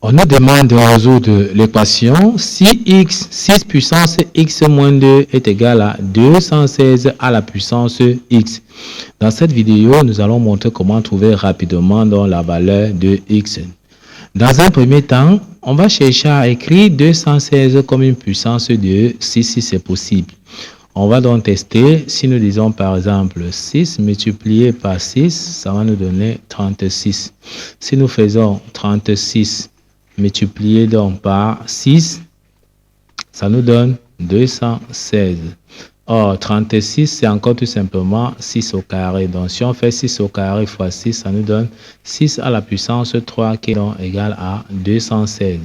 On nous demande de résoudre l'équation si x, 6 puissance x moins 2 est égal à 216 à la puissance x. Dans cette vidéo, nous allons montrer comment trouver rapidement la valeur de x. Dans un premier temps, on va chercher à écrire 216 comme une puissance de 6 si c'est possible. On va donc tester, si nous disons par exemple 6 multiplié par 6, ça va nous donner 36. Si nous faisons 36 multiplié donc par 6, ça nous donne 216. Or, 36, c'est encore tout simplement 6 au carré. Donc, si on fait 6 au carré fois 6, ça nous donne 6 à la puissance 3 qui est donc égal à 216.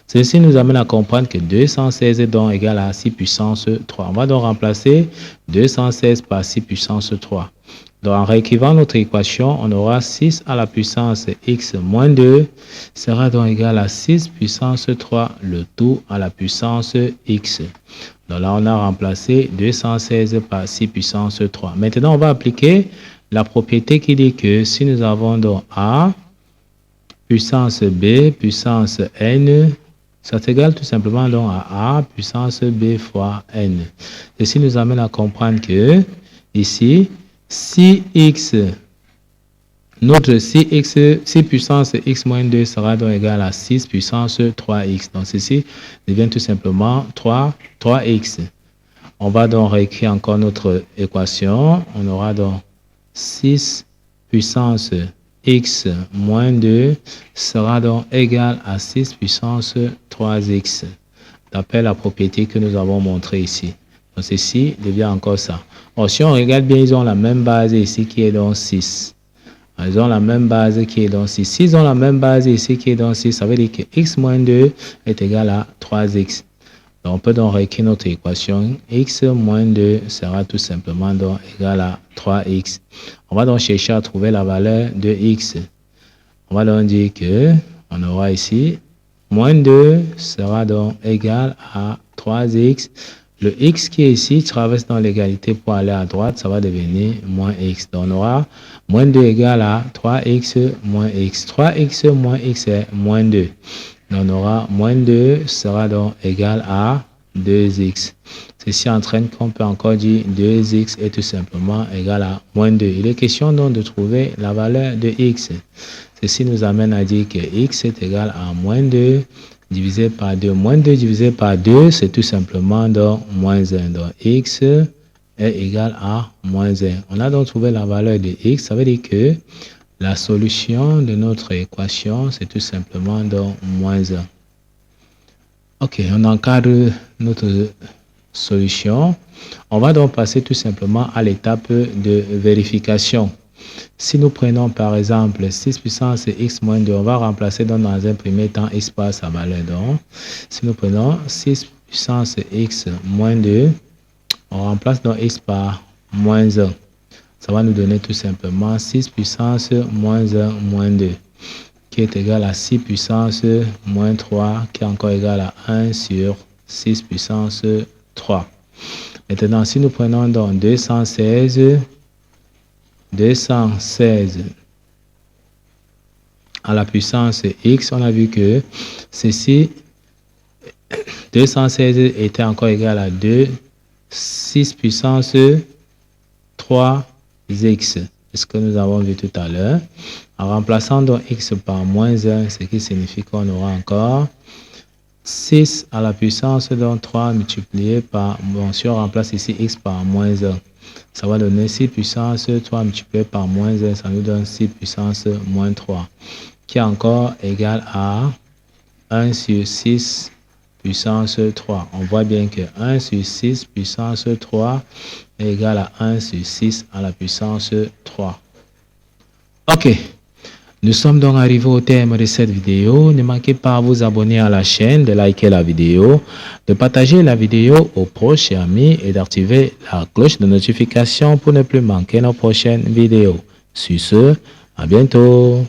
Ceci nous amène à comprendre que 216 est donc égal à 6 puissance 3. On va donc remplacer 216 par 6 puissance 3. Donc, en réécrivant notre équation, on aura 6 à la puissance x moins 2 sera donc égal à 6 puissance 3, le tout à la puissance x. Donc là, on a remplacé 216 par 6 puissance 3. Maintenant, on va appliquer la propriété qui dit que si nous avons donc a puissance b puissance n, ça s'égale tout simplement donc à a puissance b fois n. Ceci nous amène à comprendre que ici, si x, notre 6 puissance x moins 2 sera donc égal à 6 puissance 3x. Donc ceci devient tout simplement 3x. On va donc réécrire encore notre équation. On aura donc 6 puissance x moins 2 sera donc égal à 6 puissance 3x. D'après la propriété que nous avons montrée ici. Donc ceci devient encore ça. Or, si on regarde bien, ils ont la même base ici qui est donc 6. Ils ont la même base qui est donc 6. S'ils ont la même base ici qui est donc 6, ça veut dire que x moins 2 est égal à 3x. Donc, on peut donc réécrire notre équation. X moins 2 sera tout simplement donc égal à 3x. On va donc chercher à trouver la valeur de x. On va donc dire que on aura ici moins 2 sera donc égal à 3x. Le x qui est ici traverse dans l'égalité pour aller à droite, ça va devenir moins x. Donc, on aura moins 2 égale à 3x moins x. 3x moins x est moins 2. Donc, on aura moins 2 sera donc égal à 2x. Ceci entraîne qu'on peut encore dire 2x est tout simplement égal à moins 2. Il est question donc de trouver la valeur de x. Ceci nous amène à dire que x est égal à moins 2 divisé par 2. Moins 2 divisé par 2, c'est tout simplement donc moins 1. Donc, x est égal à moins 1. On a donc trouvé la valeur de x. Ça veut dire que la solution de notre équation, c'est tout simplement donc moins 1. OK, on encadre notre solution. On va donc passer tout simplement à l'étape de vérification. Si nous prenons par exemple 6 puissance x moins 2, on va remplacer donc dans un premier temps x par sa valeur. Donc, si nous prenons 6 puissance x moins 2, on remplace donc x par moins 1. Ça va nous donner tout simplement 6 puissance moins 1 moins 2, qui est égal à 6 puissance moins 3, qui est encore égal à 1 sur 6 puissance 3. Maintenant, si nous prenons donc 216 à la puissance x, on a vu que ceci, 216 était encore égal à 6 puissance 3x. C'est ce que nous avons vu tout à l'heure. En remplaçant donc x par moins 1, ce qui signifie qu'on aura encore 6 à la puissance donc 3 multiplié par, bon, si on remplace ici x par moins 1, ça va donner 6 puissance 3 multiplié par moins 1, ça nous donne 6 puissance moins 3, qui est encore égal à 1 sur 6 puissance 3. On voit bien que 1 sur 6 puissance 3 est égal à 1 sur 6 à la puissance 3. OK. Nous sommes donc arrivés au terme de cette vidéo. Ne manquez pas à vous abonner à la chaîne, de liker la vidéo, de partager la vidéo aux proches et amis et d'activer la cloche de notification pour ne plus manquer nos prochaines vidéos. Sur ce, à bientôt.